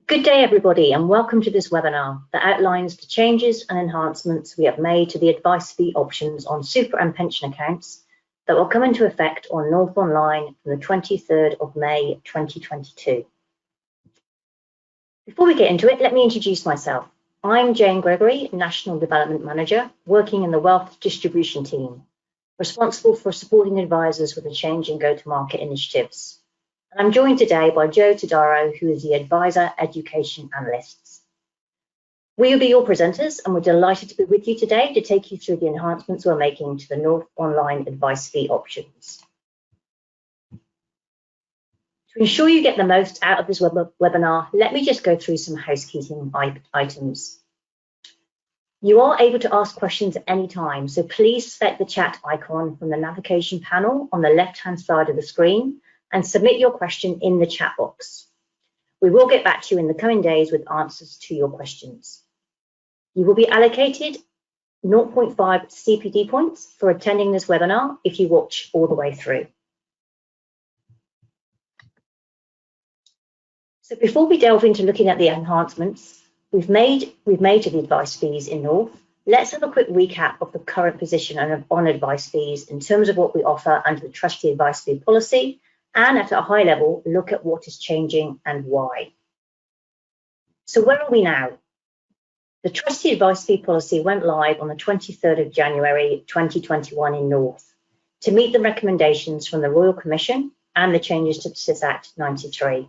Good day, everybody, and welcome to this webinar that outlines the changes and enhancements we have made to the advice fee options on super and pension accounts that will come into effect on North Online from the 23rd of May 2022. Before we get into it, let me introduce myself. I'm Jane Gregory, National Development Manager, working in the Wealth Distribution team, responsible for supporting advisors with the change in go-to-market initiatives. And I'm joined today by Joe Todaro, who is the Advisor Education Analyst. We will be your presenters, and we're delighted to be with you today to take you through the enhancements we're making to the North Online advice fee options. To ensure you get the most out of this webinar, let me just go through some housekeeping items. You are able to ask questions at any time, so please select the chat icon from the navigation panel on the left-hand side of the screen and submit your question in the chat box. We will get back to you in the coming days with answers to your questions. You will be allocated 0.5 CPD points for attending this webinar if you watch all the way through. So before we delve into looking at the enhancements we've made to the advice fees in North, let's have a quick recap of the current position on advice fees in terms of what we offer under the trustee advice fee policy, and at a high level, look at what is changing and why. So where are we now? The trustee advice fee policy went live on the 23rd of January 2021 in North to meet the recommendations from the Royal Commission and the changes to the SIS Act 93.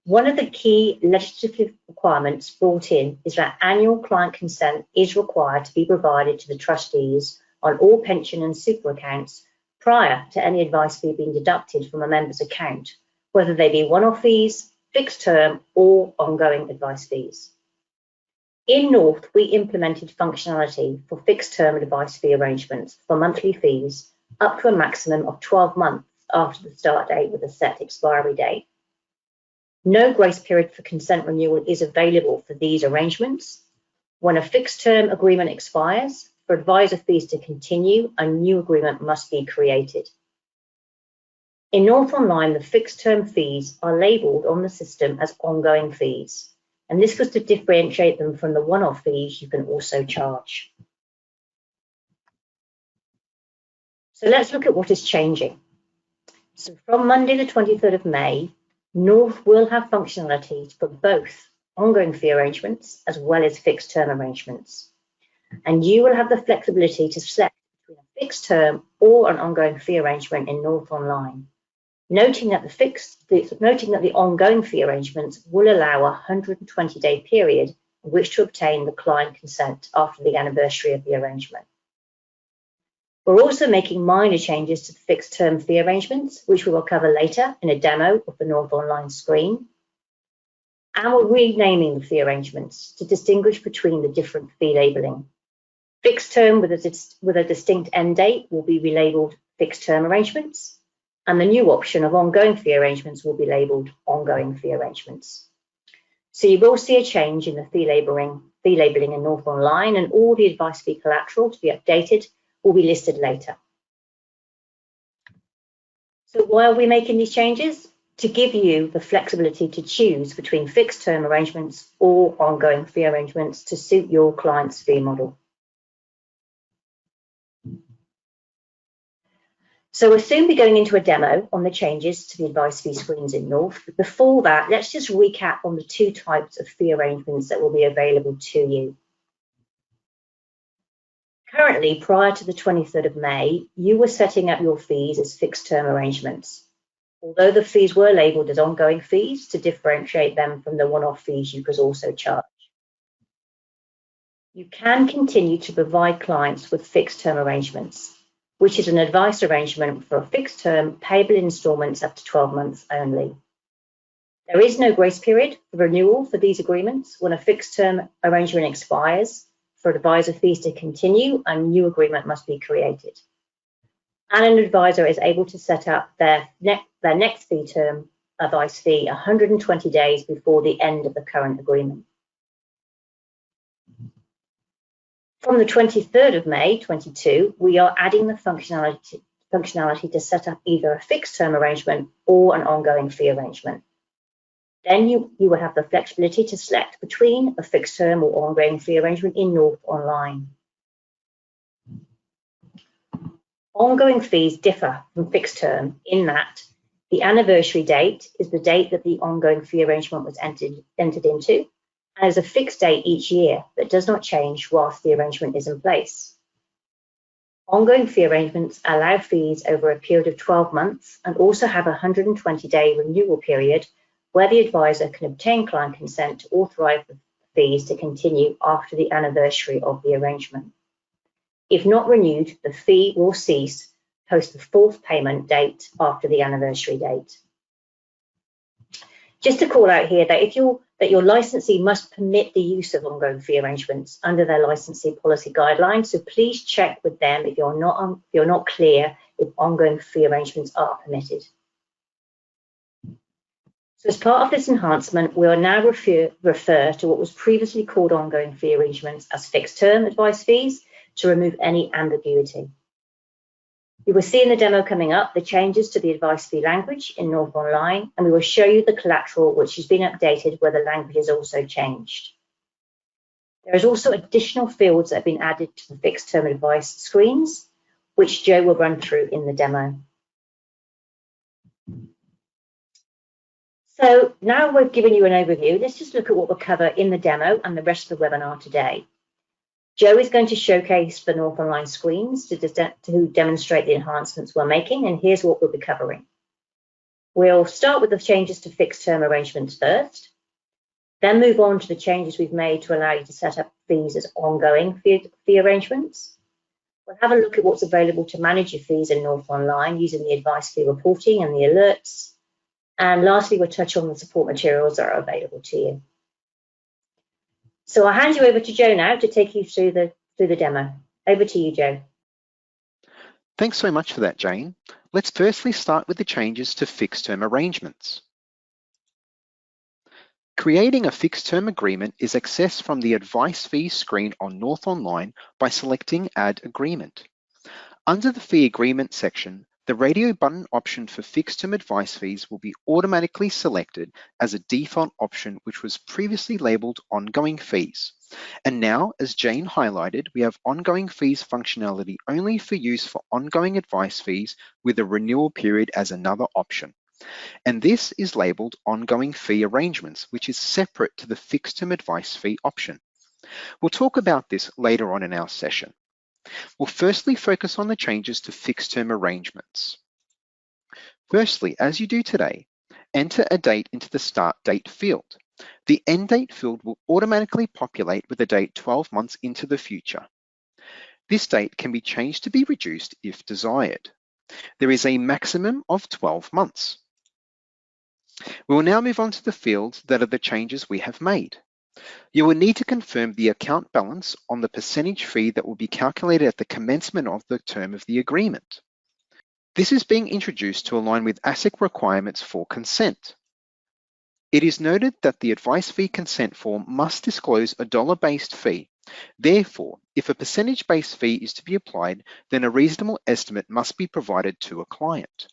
One of the key legislative requirements brought in is that annual client consent is required to be provided to the trustees on all pension and super accounts prior to any advice fee being deducted from a member's account, whether they be one-off fees, fixed term, or ongoing advice fees. In North, we implemented functionality for fixed term advice fee arrangements for monthly fees up to a maximum of 12 months after the start date with a set expiry date. No grace period for consent renewal is available for these arrangements. When a fixed term agreement expires, for advisor fees to continue, a new agreement must be created. In North Online, the fixed term fees are labelled on the system as ongoing fees, and this was to differentiate them from the one-off fees you can also charge. So let's look at what is changing. So from Monday the 23rd of May, North will have functionality for both ongoing fee arrangements as well as fixed term arrangements. And you will have the flexibility to select between a fixed term or an ongoing fee arrangement in North Online, noting that the ongoing fee arrangements will allow a 120-day period in which to obtain the client consent after the anniversary of the arrangement. We're also making minor changes to the fixed term fee arrangements, which we will cover later in a demo of the North Online screen. And we're renaming the fee arrangements to distinguish between the different fee labelling. Fixed term with a distinct end date will be relabeled fixed term arrangements, and the new option of ongoing fee arrangements will be labelled ongoing fee arrangements. So you will see a change in the fee labelling in North Online, and all the advice fee collateral to be updated will be listed later. So why are we making these changes? To give you the flexibility to choose between fixed term arrangements or ongoing fee arrangements to suit your client's fee model. So we'll soon be going into a demo on the changes to the advice fee screens in North. But before that, let's just recap on the two types of fee arrangements that will be available to you. Currently, prior to the 23rd of May, you were setting up your fees as fixed term arrangements, although the fees were labelled as ongoing fees to differentiate them from the one-off fees you could also charge. You can continue to provide clients with fixed term arrangements, which is an advice arrangement for a fixed term payable in instalments up to 12 months only. There is no grace period for renewal for these agreements. When a fixed term arrangement expires, for advisor fees to continue, a new agreement must be created. And an advisor is able to set up their next fee term advice fee 120 days before the end of the current agreement. From the 23rd of May 22, we are adding the functionality to set up either a fixed term arrangement or an ongoing fee arrangement. Then you will have the flexibility to select between a fixed term or ongoing fee arrangement in North Online. Ongoing fees differ from fixed term in that the anniversary date is the date that the ongoing fee arrangement was entered into, and is a fixed date each year that does not change whilst the arrangement is in place. Ongoing fee arrangements allow fees over a period of 12 months and also have a 120-day renewal period where the advisor can obtain client consent to authorise the fees to continue after the anniversary of the arrangement. If not renewed, the fee will cease post the fourth payment date after the anniversary date. Just to call out here that your licensee must permit the use of ongoing fee arrangements under their licensee policy guidelines. So please check with them if you're not clear if ongoing fee arrangements are permitted. So as part of this enhancement, we will now refer to what was previously called ongoing fee arrangements as fixed term advice fees to remove any ambiguity. You will see in the demo coming up the changes to the advice fee language in North Online, and we will show you the collateral which has been updated where the language has also changed. There is also additional fields that have been added to the fixed term advice screens, which Joe will run through in the demo. So now we've given you an overview, let's just look at what we'll cover in the demo and the rest of the webinar today. Joe is going to showcase the North Online screens to demonstrate the enhancements we're making, and here's what we'll be covering. We'll start with the changes to fixed term arrangements first, then move on to the changes we've made to allow you to set up fees as ongoing fee arrangements. We'll have a look at what's available to manage your fees in North Online using the advice fee reporting and the alerts. And lastly, we'll touch on the support materials that are available to you. So I'll hand you over to Joe now to take you through the demo. Over to you, Joe. Thanks so much for that, Jane. Let's firstly start with the changes to fixed term arrangements. Creating a fixed term agreement is accessed from the advice fees screen on North Online by selecting Add Agreement. Under the Fee Agreement section, the radio button option for fixed term advice fees will be automatically selected as a default option, which was previously labeled ongoing fees. And now, as Jane highlighted, we have ongoing fees functionality only for use for ongoing advice fees with a renewal period as another option. And this is labeled ongoing fee arrangements, which is separate to the fixed term advice fee option. We'll talk about this later on in our session. We'll firstly focus on the changes to fixed term arrangements. Firstly, as you do today, enter a date into the start date field. The end date field will automatically populate with a date 12 months into the future. This date can be changed to be reduced if desired. There is a maximum of 12 months. We will now move on to the fields that are the changes we have made. You will need to confirm the account balance on the percentage fee that will be calculated at the commencement of the term of the agreement. This is being introduced to align with ASIC requirements for consent. It is noted that the advice fee consent form must disclose a dollar-based fee. Therefore, if a percentage-based fee is to be applied, then a reasonable estimate must be provided to a client.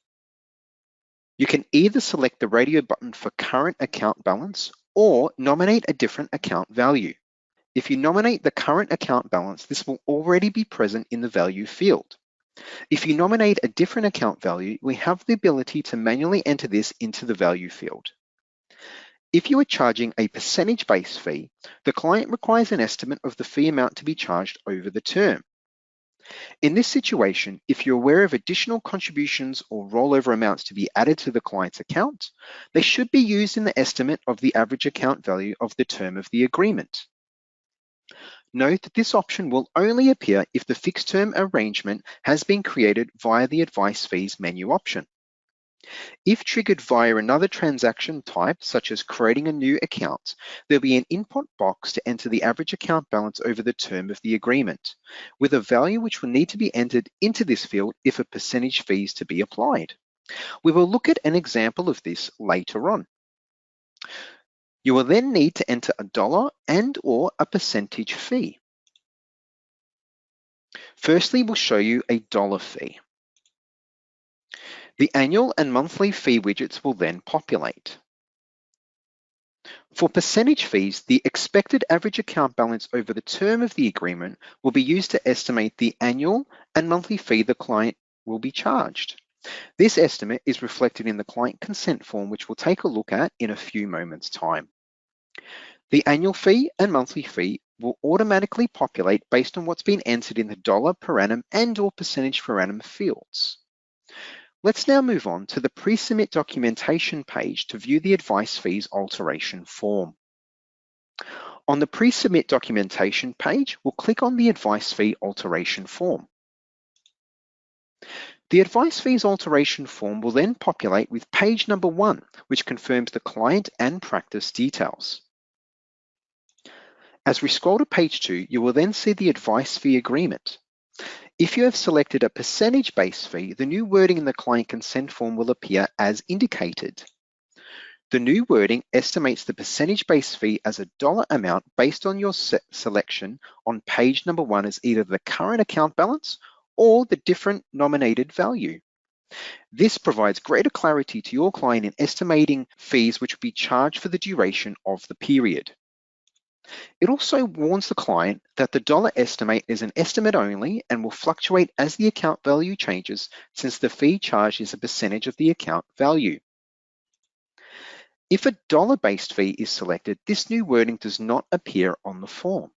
You can either select the radio button for current account balance or nominate a different account value. If you nominate the current account balance, this will already be present in the value field. If you nominate a different account value, we have the ability to manually enter this into the value field. If you are charging a percentage-based fee, the client requires an estimate of the fee amount to be charged over the term. In this situation, if you're aware of additional contributions or rollover amounts to be added to the client's account, they should be used in the estimate of the average account value of the term of the agreement. Note that this option will only appear if the fixed term arrangement has been created via the advice fees menu option. If triggered via another transaction type, such as creating a new account, there'll be an input box to enter the average account balance over the term of the agreement, with a value which will need to be entered into this field if a percentage fee is to be applied. We will look at an example of this later on. You will then need to enter a dollar and/or a percentage fee. Firstly, we'll show you a dollar fee. The annual and monthly fee widgets will then populate. For percentage fees, the expected average account balance over the term of the agreement will be used to estimate the annual and monthly fee the client will be charged. This estimate is reflected in the client consent form, which we'll take a look at in a few moments' time. The annual fee and monthly fee will automatically populate based on what's been entered in the dollar per annum and/or percentage per annum fields. Let's now move on to the pre-submit documentation page to view the advice fees alteration form. On the pre-submit documentation page, we'll click on the advice fee alteration form. The advice fees alteration form will then populate with page number 1, which confirms the client and practice details. As we scroll to page 2, you will then see the advice fee agreement. If you have selected a percentage-based fee, the new wording in the client consent form will appear as indicated. The new wording estimates the percentage-based fee as a dollar amount based on your selection on page number 1 as either the current account balance or the different nominated value. This provides greater clarity to your client in estimating fees which will be charged for the duration of the period. It also warns the client that the dollar estimate is an estimate only and will fluctuate as the account value changes, since the fee charged is a percentage of the account value. If a dollar-based fee is selected, this new wording does not appear on the form.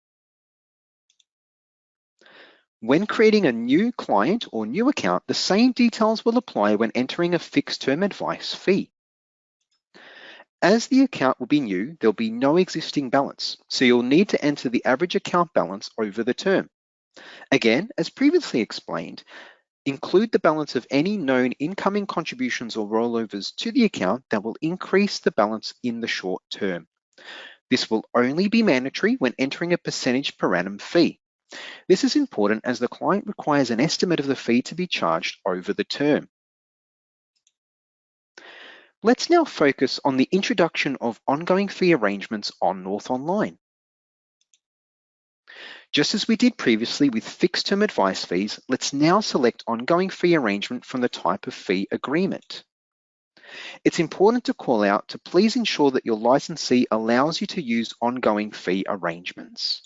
When creating a new client or new account, the same details will apply when entering a fixed-term advice fee. As the account will be new, there'll be no existing balance, so you'll need to enter the average account balance over the term. Again, as previously explained, include the balance of any known incoming contributions or rollovers to the account that will increase the balance in the short term. This will only be mandatory when entering a percentage per annum fee. This is important as the client requires an estimate of the fee to be charged over the term. Let's now focus on the introduction of ongoing fee arrangements on North Online. Just as we did previously with fixed-term advice fees, let's now select ongoing fee arrangement from the type of fee agreement. It's important to call out to please ensure that your licensee allows you to use ongoing fee arrangements.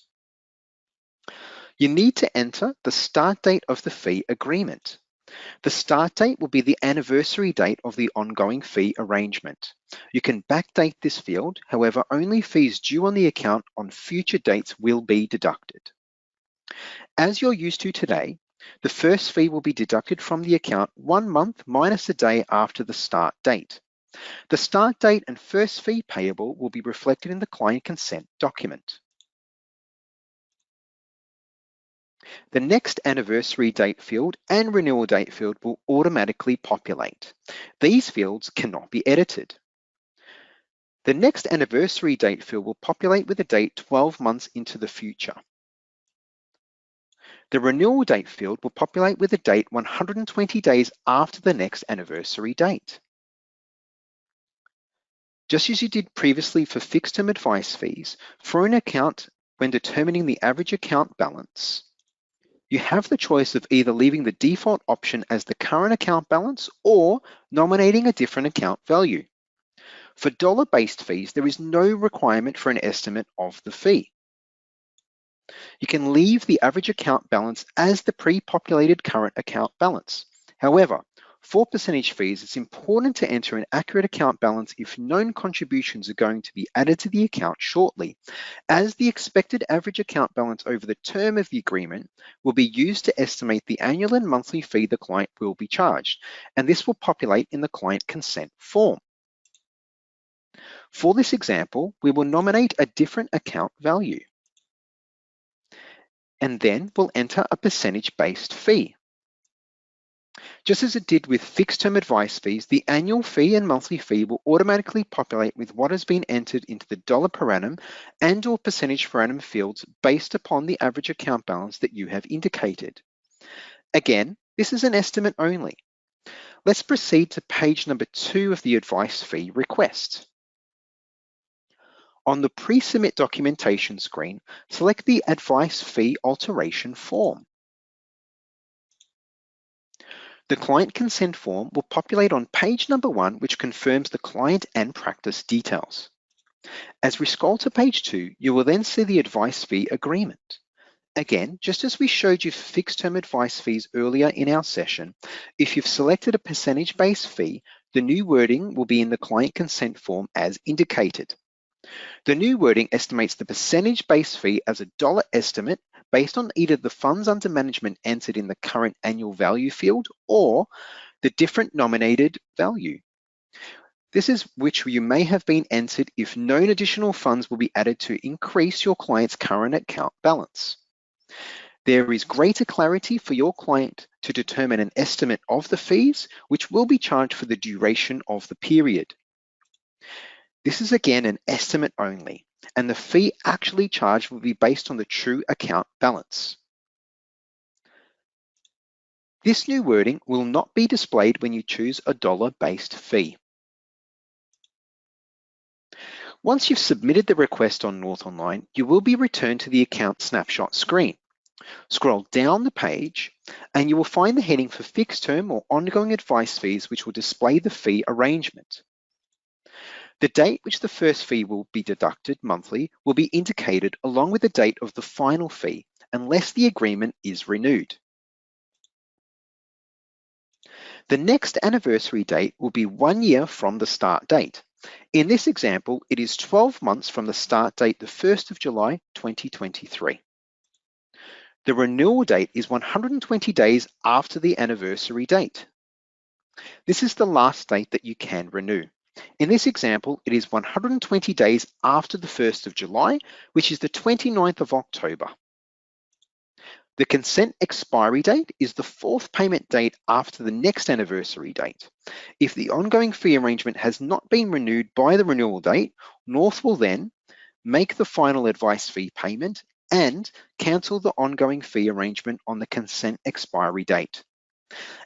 You need to enter the start date of the fee agreement. The start date will be the anniversary date of the ongoing fee arrangement. You can backdate this field, however, only fees due on the account on future dates will be deducted. As you're used to today, the first fee will be deducted from the account 1 month minus a day after the start date. The start date and first fee payable will be reflected in the client consent document. The next anniversary date field and renewal date field will automatically populate. These fields cannot be edited. The next anniversary date field will populate with a date 12 months into the future. The renewal date field will populate with a date 120 days after the next anniversary date. Just as you did previously for fixed-term advice fees, for an account when determining the average account balance, you have the choice of either leaving the default option as the current account balance or nominating a different account value. For dollar-based fees, there is no requirement for an estimate of the fee. You can leave the average account balance as the pre-populated current account balance. However, for percentage fees, it's important to enter an accurate account balance if known contributions are going to be added to the account shortly, as the expected average account balance over the term of the agreement will be used to estimate the annual and monthly fee the client will be charged, and this will populate in the client consent form. For this example, we will nominate a different account value, and then we'll enter a percentage-based fee. Just as it did with fixed-term advice fees, the annual fee and monthly fee will automatically populate with what has been entered into the dollar per annum and/or percentage per annum fields based upon the average account balance that you have indicated. Again, this is an estimate only. Let's proceed to page number 2 of the advice fee request. On the pre-submit documentation screen, select the advice fee alteration form. The client consent form will populate on page number 1, which confirms the client and practice details. As we scroll to page 2, you will then see the advice fee agreement. Again, just as we showed you for fixed term advice fees earlier in our session, if you've selected a percentage-based fee, the new wording will be in the client consent form as indicated. The new wording estimates the percentage-based fee as a dollar estimate based on either the funds under management entered in the current annual value field or the different nominated value. This is which you may have been entered if known additional funds will be added to increase your client's current account balance. There is greater clarity for your client to determine an estimate of the fees, which will be charged for the duration of the period. This is again an estimate only, and the fee actually charged will be based on the true account balance. This new wording will not be displayed when you choose a dollar-based fee. Once you've submitted the request on North Online, you will be returned to the account snapshot screen. Scroll down the page and you will find the heading for fixed term or ongoing advice fees, which will display the fee arrangement. The date which the first fee will be deducted monthly will be indicated along with the date of the final fee, unless the agreement is renewed. The next anniversary date will be 1 year from the start date. In this example, it is 12 months from the start date, the 1st of July, 2023. The renewal date is 120 days after the anniversary date. This is the last date that you can renew. In this example, it is 120 days after the 1st of July, which is the 29th of October. The consent expiry date is the 4th payment date after the next anniversary date. If the ongoing fee arrangement has not been renewed by the renewal date, North will then make the final advice fee payment and cancel the ongoing fee arrangement on the consent expiry date.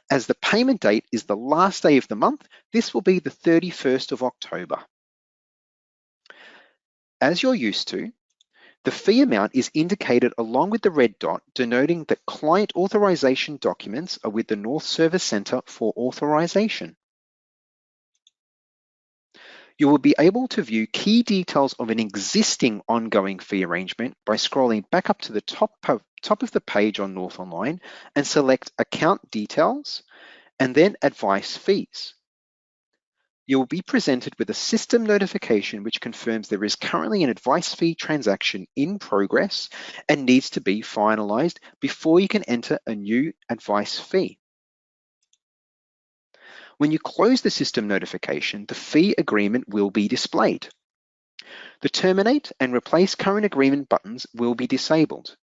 As the payment date is the last day of the month, this will be the 31st of October. As you're used to, the fee amount is indicated along with the red dot, denoting that client authorization documents are with the North Service Center for authorization. You will be able to view key details of an existing ongoing fee arrangement by scrolling back up to the top of the page on North Online and select Account Details and then Advice Fees. You will be presented with a system notification which confirms there is currently an advice fee transaction in progress and needs to be finalized before you can enter a new advice fee. When you close the system notification, the fee agreement will be displayed. The Terminate and Replace Current Agreement buttons will be disabled.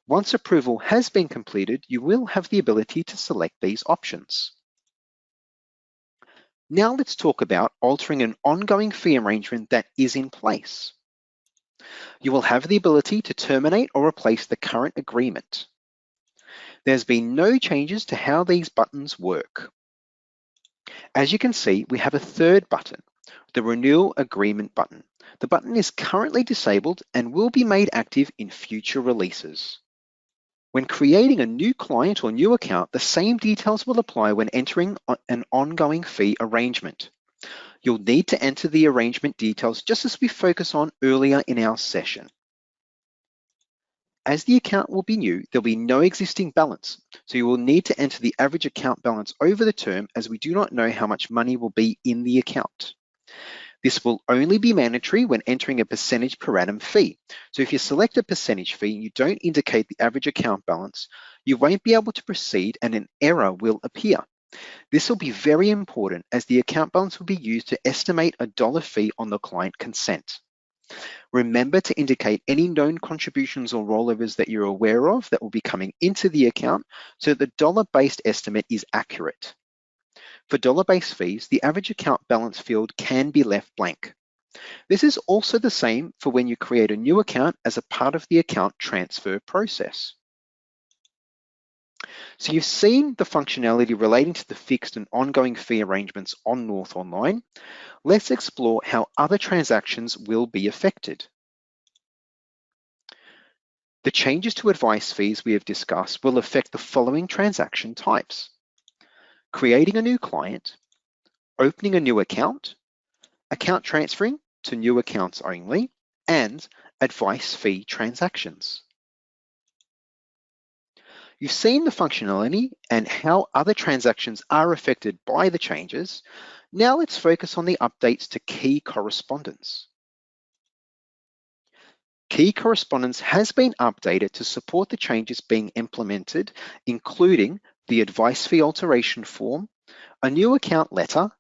Once approval has been completed, you will have the ability to select these options. Now let's talk about altering an ongoing fee arrangement that is in place. You will have the ability to terminate or replace the current agreement. There's been no changes to how these buttons work. As you can see, we have a third button, the Renewal Agreement button. The button is currently disabled and will be made active in future releases. When creating a new client or new account, the same details will apply when entering an ongoing fee arrangement. You'll need to enter the arrangement details just as we focused on earlier in our session. As the account will be new, there'll be no existing balance, so you will need to enter the average account balance over the term as we do not know how much money will be in the account. This will only be mandatory when entering a percentage per annum fee. So if you select a percentage fee and you don't indicate the average account balance, you won't be able to proceed and an error will appear. This will be very important as the account balance will be used to estimate a dollar fee on the client consent. Remember to indicate any known contributions or rollovers that you're aware of that will be coming into the account so that the dollar-based estimate is accurate. For dollar-based fees, the average account balance field can be left blank. This is also the same for when you create a new account as a part of the account transfer process. So you've seen the functionality relating to the fixed and ongoing fee arrangements on North Online. Let's explore how other transactions will be affected. The changes to advice fees we have discussed will affect the following transaction types: creating a new client, opening a new account transferring, to new accounts only, and advice fee transactions. You've seen the functionality and how other transactions are affected by the changes. Now let's focus on the updates to key correspondence. Key correspondence has been updated to support the changes being implemented, including the advice fee alteration form, a new account letter,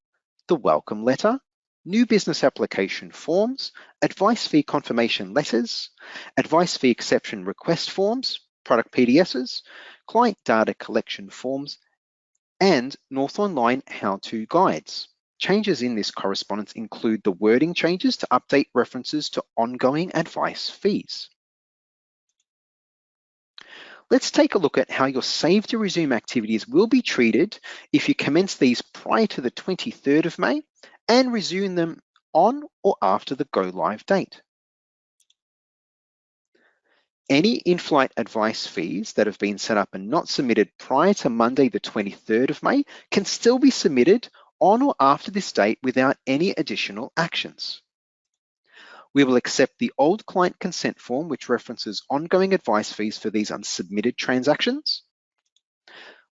the welcome letter, new business application forms, advice fee confirmation letters, advice fee exception request forms, product PDSs, client data collection forms, and North Online how-to guides. Changes in this correspondence include the wording changes to update references to ongoing advice fees. Let's take a look at how your Save to Resume activities will be treated if you commence these prior to the 23rd of May and resume them on or after the go live date. Any in-flight advice fees that have been set up and not submitted prior to Monday the 23rd of May can still be submitted on or after this date without any additional actions. We will accept the old client consent form, which references ongoing advice fees for these unsubmitted transactions.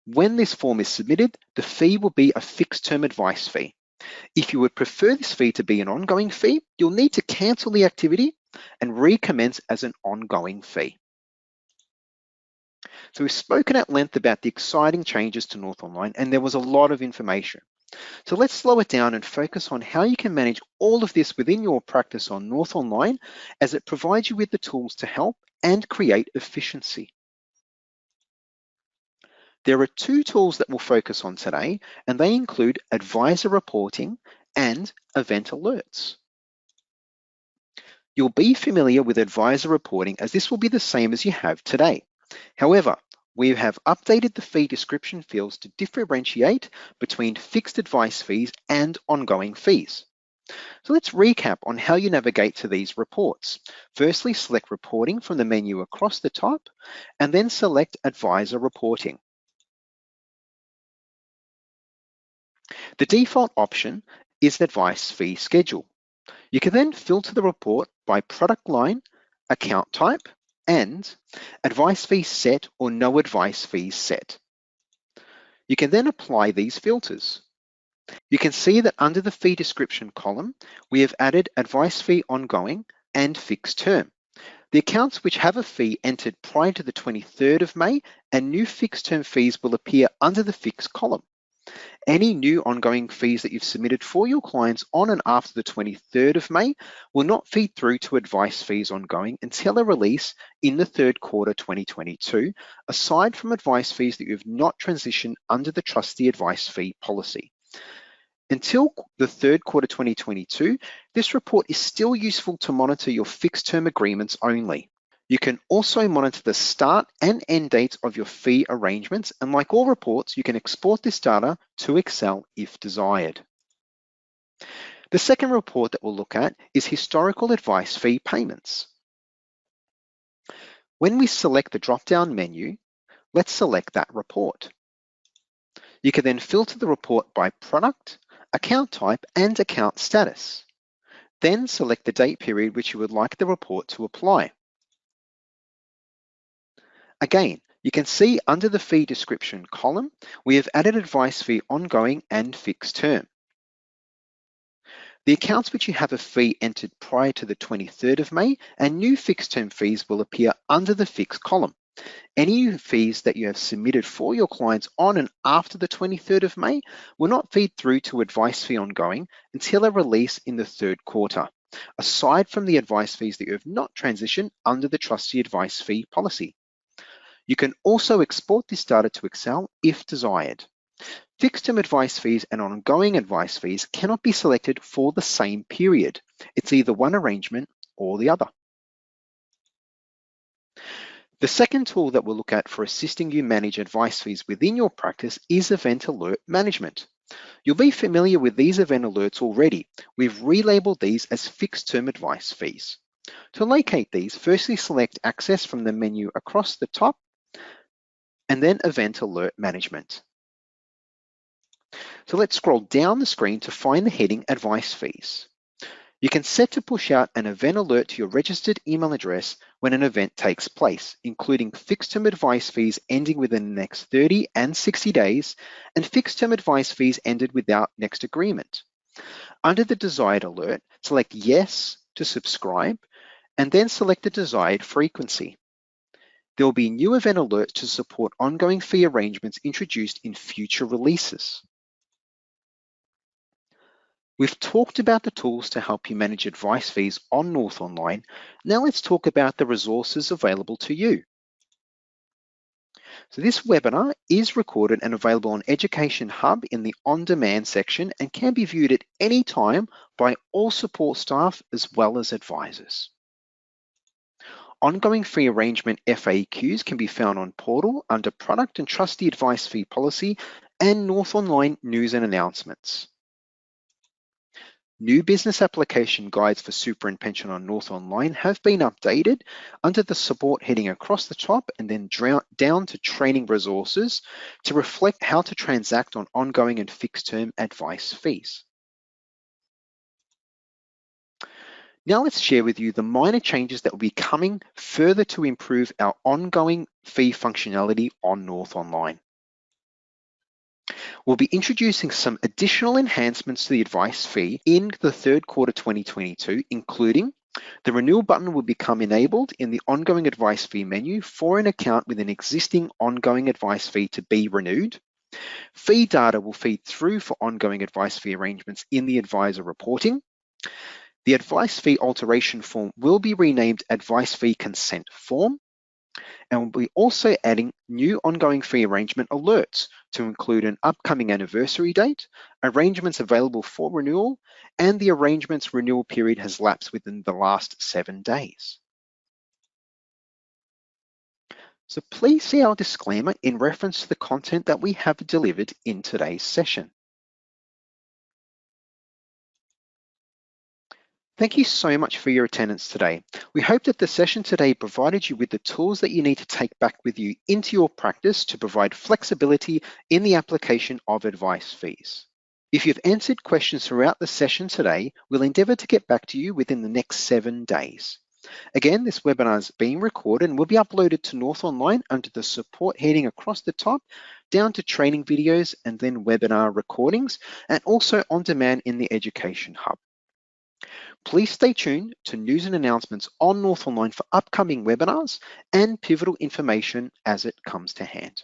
When this form is submitted, the fee will be a fixed term advice fee. If you would prefer this fee to be an ongoing fee, you'll need to cancel the activity and recommence as an ongoing fee. So we've spoken at length about the exciting changes to North Online, and there was a lot of information. So let's slow it down and focus on how you can manage all of this within your practice on North Online, as it provides you with the tools to help and create efficiency. There are two tools that we'll focus on today, and they include advisor reporting and event alerts. You'll be familiar with advisor reporting, as this will be the same as you have today. However, we have updated the fee description fields to differentiate between fixed advice fees and ongoing fees. So let's recap on how you navigate to these reports. Firstly, select reporting from the menu across the top, and then select advisor reporting. The default option is the advice fee schedule. You can then filter the report by product line, account type, and advice fee set or no advice fees set. You can then apply these filters. You can see that under the fee description column, we have added advice fee ongoing and fixed term. The accounts which have a fee entered prior to the 23rd of May and new fixed term fees will appear under the fixed column. Any new ongoing fees that you've submitted for your clients on and after the 23rd of May will not feed through to advice fees ongoing until a release in the third quarter 2022, aside from advice fees that you have not transitioned under the trustee advice fee policy. Until the third quarter 2022, this report is still useful to monitor your fixed term agreements only. You can also monitor the start and end dates of your fee arrangements, and like all reports, you can export this data to Excel if desired. The second report that we'll look at is historical advice fee payments. When we select the drop-down menu, let's select that report. You can then filter the report by product, account type, and account status. Then select the date period which you would like the report to apply. Again, you can see under the fee description column, we have added advice fee ongoing and fixed term. The accounts which you have a fee entered prior to the 23rd of May and new fixed term fees will appear under the fixed column. Any fees that you have submitted for your clients on and after the 23rd of May will not feed through to advice fee ongoing until a release in the third quarter, aside from the advice fees that you have not transitioned under the trustee advice fee policy. You can also export this data to Excel if desired. Fixed term advice fees and ongoing advice fees cannot be selected for the same period. It's either one arrangement or the other. The second tool that we'll look at for assisting you manage advice fees within your practice is Event Alert Management. You'll be familiar with these event alerts already. We've relabeled these as fixed term advice fees. To locate these, firstly select Access from the menu across the top, and then Event Alert Management. So let's scroll down the screen to find the heading Advice Fees. You can set to push out an event alert to your registered email address when an event takes place, including fixed-term advice fees ending within the next 30 and 60 days, and fixed-term advice fees ended without next agreement. Under the desired alert, select Yes to subscribe, and then select the desired frequency. There will be new event alerts to support ongoing fee arrangements introduced in future releases. We've talked about the tools to help you manage advice fees on North Online. Now let's talk about the resources available to you. So this webinar is recorded and available on Education Hub in the On-Demand section and can be viewed at any time by all support staff as well as advisors. Ongoing fee arrangement FAQs can be found on Portal under Product and Trustee Advice Fee Policy and North Online News and Announcements. New business application guides for super and pension on North Online have been updated under the support heading across the top and then down to training resources to reflect how to transact on ongoing and fixed term advice fees. Now let's share with you the minor changes that will be coming further to improve our ongoing fee functionality on North Online. We'll be introducing some additional enhancements to the advice fee in the third quarter 2022, including the renewal button will become enabled in the ongoing advice fee menu for an account with an existing ongoing advice fee to be renewed. Fee data will feed through for ongoing advice fee arrangements in the advisor reporting. The advice fee alteration form will be renamed advice fee consent form. And we'll be also adding new ongoing fee arrangement alerts to include an upcoming anniversary date, arrangements available for renewal, and the arrangement's renewal period has lapsed within the last 7 days. So please see our disclaimer in reference to the content that we have delivered in today's session. Thank you so much for your attendance today. We hope that the session today provided you with the tools that you need to take back with you into your practice to provide flexibility in the application of advice fees. If you've answered questions throughout the session today, we'll endeavour to get back to you within the next 7 days. Again, this webinar is being recorded and will be uploaded to North Online under the support heading across the top, down to training videos and then webinar recordings, and also on demand in the Education Hub. Please stay tuned to news and announcements on North Online for upcoming webinars and pivotal information as it comes to hand.